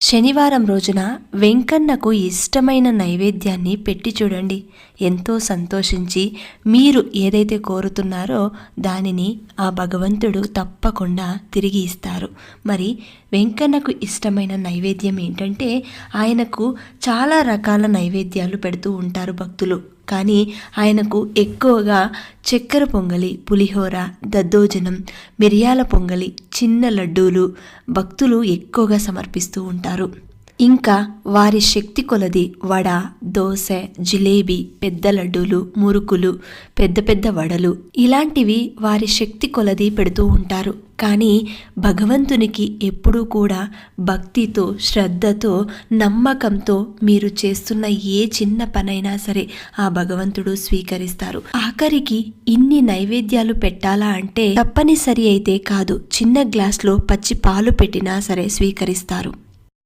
శనివారం రోజున వెంకన్నకు ఇష్టమైన నైవేద్యాన్ని పెట్టి చూడండి. ఎంతో సంతోషించి మీరు ఏదైతే కోరుతున్నారో దానిని ఆ భగవంతుడు తప్పకుండా తిరిగి ఇస్తారు. మరి వెంకన్నకు ఇష్టమైన నైవేద్యం ఏంటంటే, ఆయనకు చాలా రకాల నైవేద్యాలు పెడుతూ ఉంటారు భక్తులు. కానీ ఆయనకు ఎక్కువగా చక్కెర పొంగలి, పులిహోర, దద్దోజనం, మిరియాల పొంగలి, చిన్న లడ్డూలు భక్తులు ఎక్కువగా సమర్పిస్తూ ఉంటారు. ఇంకా వారి శక్తి కొలది వడ, దోశ, జిలేబీ, పెద్ద లడ్డూలు, మురుకులు, పెద్ద పెద్ద వడలు ఇలాంటివి వారి శక్తి కొలది పెడుతూ ఉంటారు. కానీ భగవంతునికి ఎప్పుడూ కూడా భక్తితో, శ్రద్ధతో, నమ్మకంతో మీరు చేస్తున్న ఏ చిన్న పనైనా సరే ఆ భగవంతుడు స్వీకరిస్తారు. ఆఖరికి ఇన్ని నైవేద్యాలు పెట్టాలా అంటే తప్పనిసరి అయితే కాదు, చిన్న గ్లాస్లో పచ్చి పాలు పెట్టినా సరే స్వీకరిస్తారు.